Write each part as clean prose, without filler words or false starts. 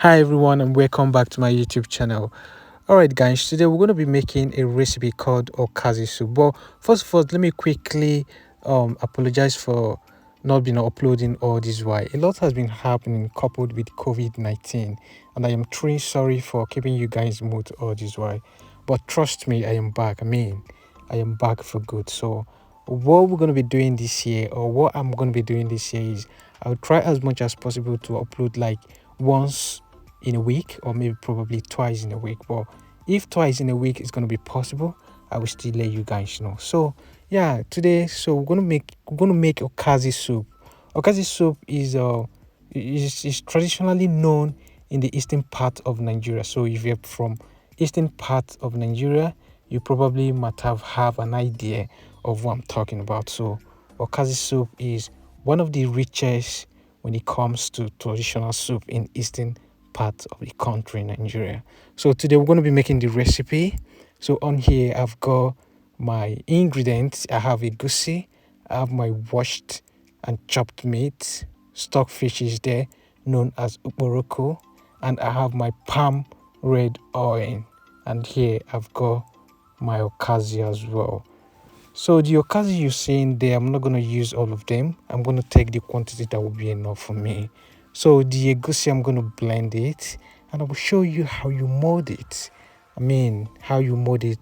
Hi everyone and welcome back to my YouTube channel. Alright guys, today we're going to be making a recipe called Okazi soup. But first of all, let me quickly apologize for not being uploading all this while. A lot has been happening coupled with COVID-19 and I am truly sorry for keeping you guys mood all this while. But trust me, I am back. I am back for good. So what we're going to be doing this year, or what I'm going to be doing this year, is I'll try as much as possible to upload like once in a week, or maybe probably twice in a week. But if twice in a week is going to be possible, I will still let you guys know. So yeah, today, so we're gonna make Okazi soup. Okazi soup is traditionally known in the eastern part of Nigeria. So if you're from eastern part of Nigeria, you probably might have an idea of what I'm talking about. So Okazi soup is one of the richest when it comes to traditional soup in eastern part of the country, Nigeria. So today we're going to be making the recipe. So on here I've got my ingredients. I have a goosey, I have my washed and chopped meat, stockfish is there, known as uboroko, and I have my palm red oil. And here I've got my okazi as well. So the okazi you're seeing there, I'm not going to use all of them. I'm going to take the quantity that will be enough for me. So the egusi, I'm going to blend it and I will show you how you mold it. How you mold it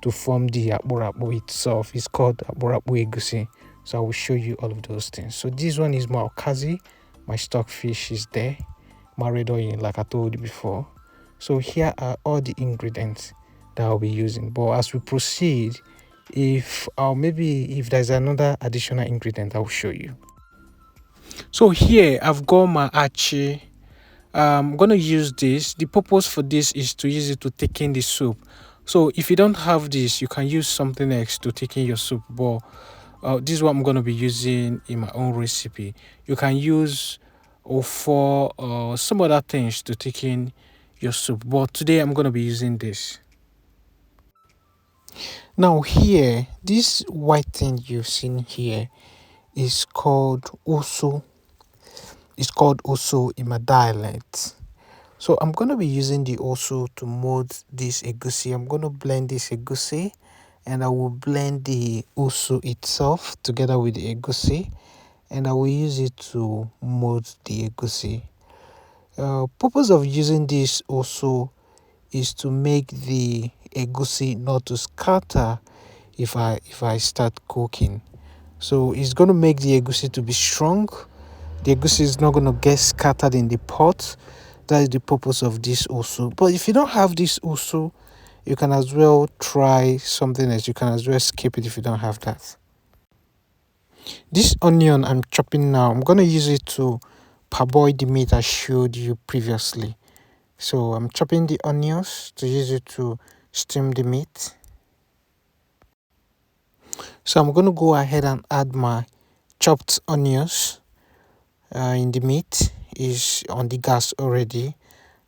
to form the akburabu itself. It's called akburabu egusi. So I will show you all of those things. So this one is my okazi. My stockfish is there. My red oil, like I told you before. So here are all the ingredients that I'll be using. But as we proceed, if maybe if there's another additional ingredient, I'll show you. So here I've got my achi. I'm gonna use this. The purpose for this is to use it to thicken the soup. So if you don't have this, you can use something else to thicken your soup. But this is what I'm gonna be using in my own recipe. You can use for some other things to thicken your soup. But today I'm gonna be using this. Now here, this white thing you've seen here is called osu. It's called osu in my dialect. So I'm going to be using the osu to mold this egusi. I'm going to blend this egusi and I will blend the osu itself together with the egusi and I will use it to mold the egusi. Purpose of using this osu is to make the egusi not to scatter if I start cooking. So it's going to make the egusi to be strong. The egusi is not going to get scattered in the pot. That is the purpose of this also. But if you don't have this also, you can as well try something else. You can as well skip it if you don't have that. This onion I'm chopping now, I'm going to use it to parboil the meat I showed you previously. So I'm chopping the onions to use it to steam the meat. So I'm going to go ahead and add my chopped onions in the meat. Is on the gas already.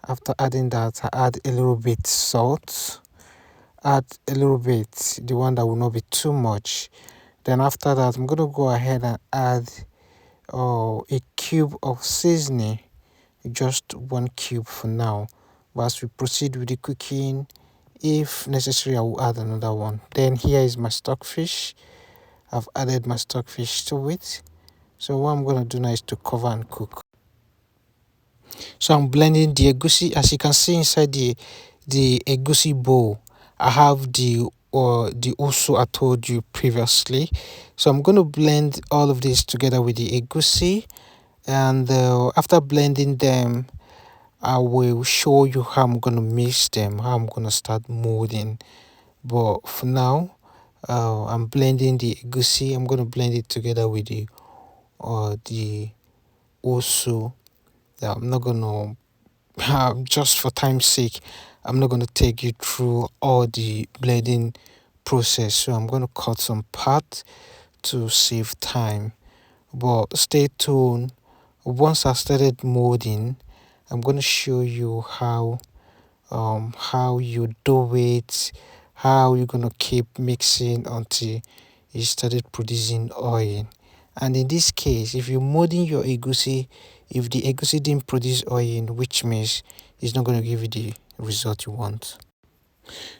After adding that, I add a little bit salt. Add a little bit, the one that will not be too much. Then after that, I'm going to go ahead and add a cube of seasoning. Just one cube for now. But as we proceed with the cooking, if necessary, I will add another one. Then here is my stockfish. I've added my stockfish to it. So what I'm going to do now is to cover and cook. So I'm blending the egusi. As you can see inside the egusi bowl, I have the usu I told you previously. So I'm going to blend all of this together with the egusi, and after blending them, I will show you how I'm going to mix them, how I'm going to start molding. But for now, I'm blending the egusi. I'm going to blend it together with the usu. I'm not going to just for time's sake, I'm not going to take you through all the blending process. So I'm going to cut some part to save time. But stay tuned. Once I started molding, I'm going to show you how you do it, how you're going to keep mixing until you started producing oil. And in this case, if you're molding your egusi If the egusi didn't produce oil, which means it's not going to give you the result you want.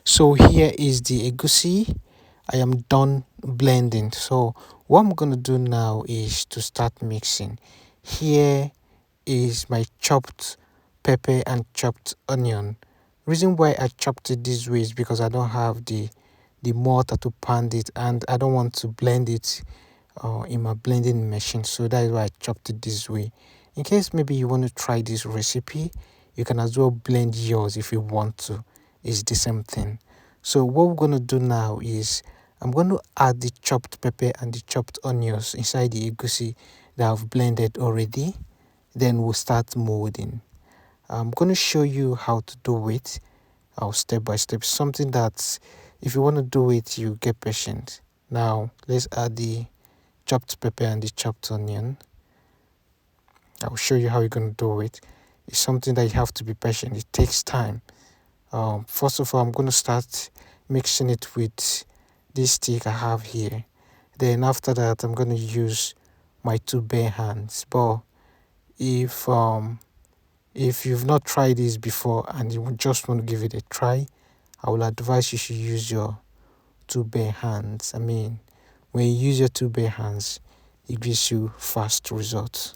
So here is the egusi. I am done blending. So what I'm going to do now is to start mixing. Here is my chopped pepper and chopped onion. Reason why I chopped it this way is because I don't have the mortar to pound it, and I don't want to blend it in my blending machine, so that is why I chopped it this way. In case maybe you want to try this recipe, you can as well blend yours if you want to. It's the same thing. So what we're going to do now is I'm going to add the chopped pepper and the chopped onions inside the egusi that I've blended already. Then we'll start molding. I'm going to show you how to do it step by step. Something that if you want to do it, you get patient. Now let's add the chopped pepper and the chopped onion. I'll show you how you're going to do it. It's something that you have to be patient. It takes time. First of all, I'm going to start mixing it with this stick I have here. Then after that, I'm going to use my two bare hands. But if you've not tried this before and you just want to give it a try, I will advise you should use your two bare hands. I mean, when you use your two bare hands, it gives you fast results.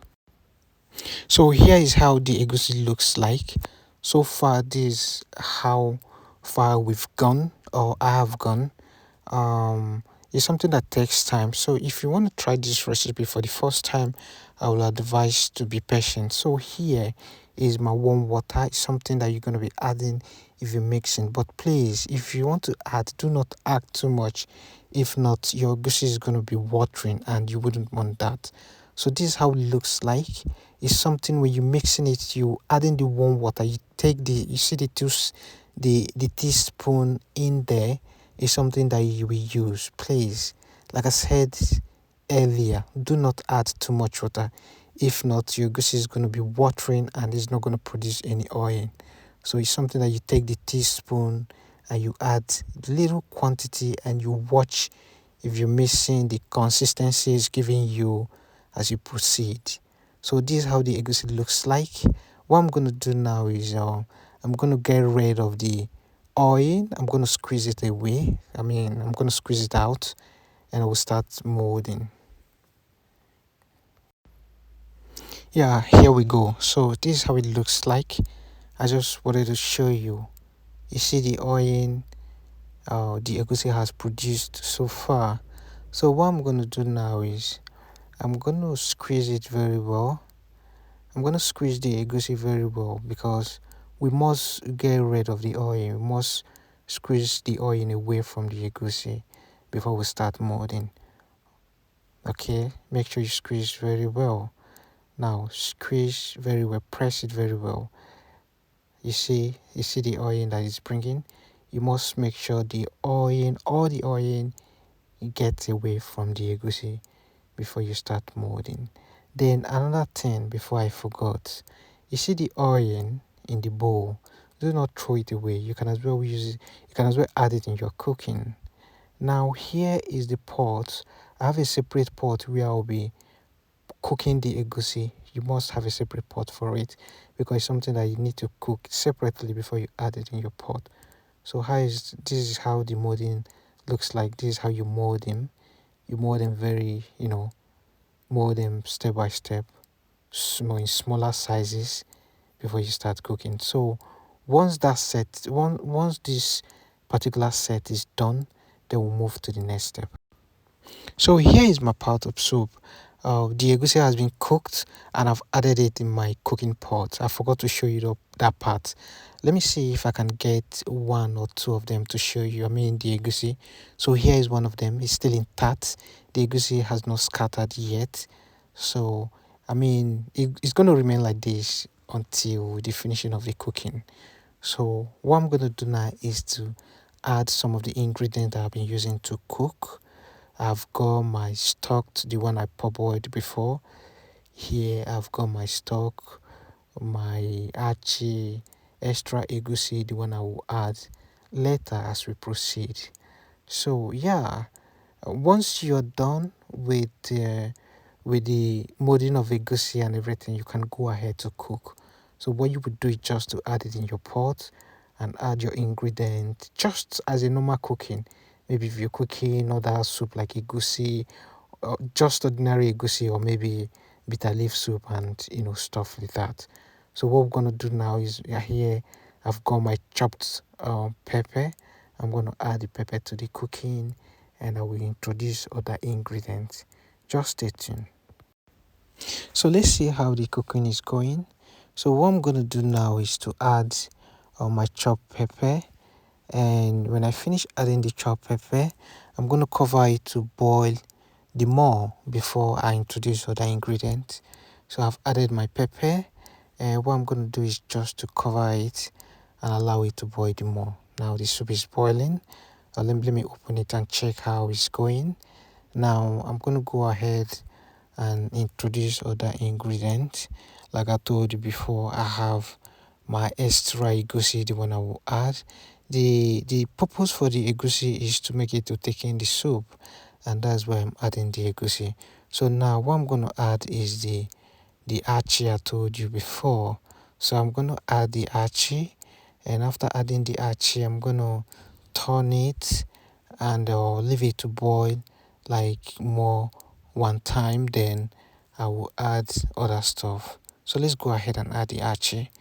So here is how the egusi looks like. So far, this is how far we've gone, or I have gone. It's something that takes time. So if you want to try this recipe for the first time, I will advise to be patient. So here is my warm water. It's something that you're going to be adding if you're mixing. But please, if you want to add, do not add too much. If not, your egusi is going to be watering and you wouldn't want that. So this is how it looks like. It's something when you're mixing it, you adding the warm water. You see the teaspoon in there is something that you will use. Please, like I said earlier, do not add too much water. If not, your goose is going to be watering and it's not going to produce any oil. So it's something that you take the teaspoon and you add little quantity and you watch if you're missing the consistency is giving you as you proceed. So this is how the egusi looks like. What I'm going to do now is I'm going to get rid of the oil. I'm going to squeeze it away. I'm going to squeeze it out and I will start molding. Yeah, here we go. So this is how it looks like. I just wanted to show you. You see the oil the egusi has produced so far. So what I'm going to do now is I'm going to squeeze it very well. I'm going to squeeze the egusi very well because we must get rid of the oil. We must squeeze the oil away from the egusi before we start molding. Okay, make sure you squeeze very well. Now squeeze very well, press it very well. You see the oil that it's bringing. You must make sure all the oil gets away from the egusi before you start molding. Then another thing before I forgot, you see the oil in the bowl. Do not throw it away. You can as well use it. You can as well add it in your cooking. Now here is the pot. I have a separate pot where I'll be cooking the egusi. You must have a separate pot for it because it's something that you need to cook separately before you add it in your pot. So this is how the molding looks like. This is how you mold them. You mold them very, mold them step by step, in smaller sizes before you start cooking. So once this particular set is done, then we'll move to the next step. So here is my pot of soup. The egusi has been cooked and I've added it in my cooking pot. I forgot to show you that part. Let me see if I can get one or two of them to show you. The egusi. So here is one of them. It's still intact. The egusi has not scattered yet. So it's going to remain like this until the finishing of the cooking. So what I'm going to do now is to add some of the ingredients that I've been using to cook. I've got my stock, the one I parboiled before. Here I've got my stock, my extra egusi, the one I will add later as we proceed. So yeah, once you're done with with the molding of egusi and everything, you can go ahead to cook. So what you would do is just to add it in your pot and add your ingredient just as a normal cooking. Maybe if you're cooking other soup like egusi, or just ordinary egusi, or maybe bitter leaf soup and stuff like that. So what we're gonna do now is here I've got my chopped pepper. I'm gonna add the pepper to the cooking, and I will introduce other ingredients. Just stay tuned. So let's see how the cooking is going. So what I'm gonna do now is to add my chopped pepper, and when I finish adding the chopped pepper, I'm gonna cover it to boil the more before I introduce other ingredients. So I've added my pepper, and what I'm gonna do is just to cover it and allow it to boil the more. Now the soup is boiling. Let me open it and check how it's going. Now I'm gonna go ahead and introduce other ingredients. Like I told you before, I have my extra egusi, the one I will add. The purpose for the egusi is to make it to take in the soup, and that's why I'm adding the egusi. So now what I'm going to add is the achi I told you before. So I'm going to add the achi, and after adding the achi, I'm going to turn it and leave it to boil like more one time. Then I will add other stuff. So let's go ahead and add the achi.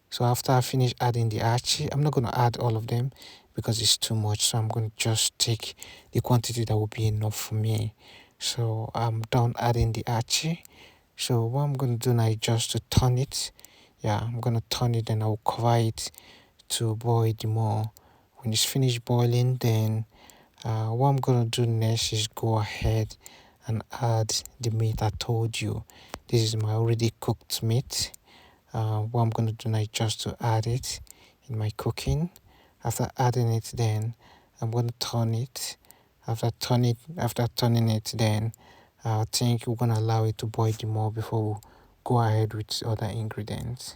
So after I finish adding the achi, I'm not going to add all of them because it's too much. So I'm going to just take the quantity that will be enough for me. So I'm done adding the achi. So what I'm going to do now is just to turn it. Yeah, I'm going to turn it and I'll cover it to boil the more. When it's finished boiling, then what I'm going to do next is go ahead and add the meat I told you. This is my already cooked meat. What I'm going to do now is just to add it in my cooking. After adding it, then I'm going to turn it. After turning it, then I think we're going to allow it to boil the more before we go ahead with other ingredients.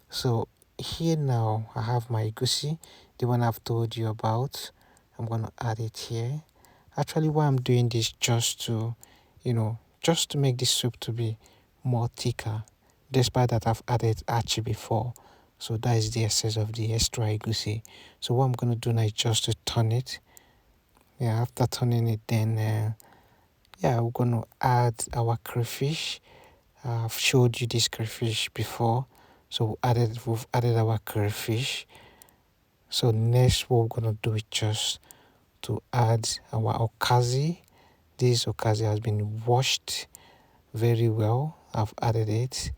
So here now I have my egusi, the one I've told you about. I'm going to add it here. Actually, why I'm doing this just to, just to make this soup to be more thicker. Despite that, I've added achi before. So that is the essence of the extra egusi. So what I'm going to do now is just to turn it. Yeah, after turning it, then we're going to add our crayfish. I've showed you this crayfish before. So we've added our crayfish. So next, what we're going to do is just to add our okazi. This okazi has been washed very well. I've added it,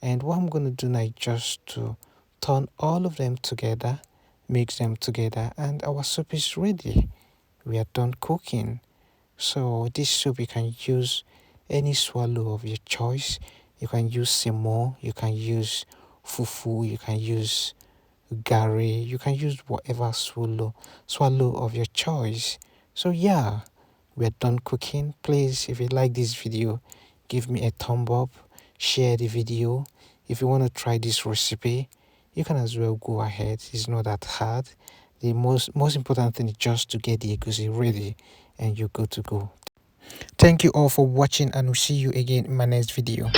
and what I'm going to do now is just to turn all of them together, mix them together, and our soup is ready. We are done cooking. So this soup, you can use any swallow of your choice. You can use semo, you can use fufu, you can use gari, you can use whatever swallow of your choice. So yeah, we're done cooking. Please, if you like this video, give me a thumb up, share the video. If you want to try this recipe, you can as well go ahead. It's not that hard. The most important thing is just to get the egusi ready and you're good to go. Thank you all for watching, and we'll see you again in my next video.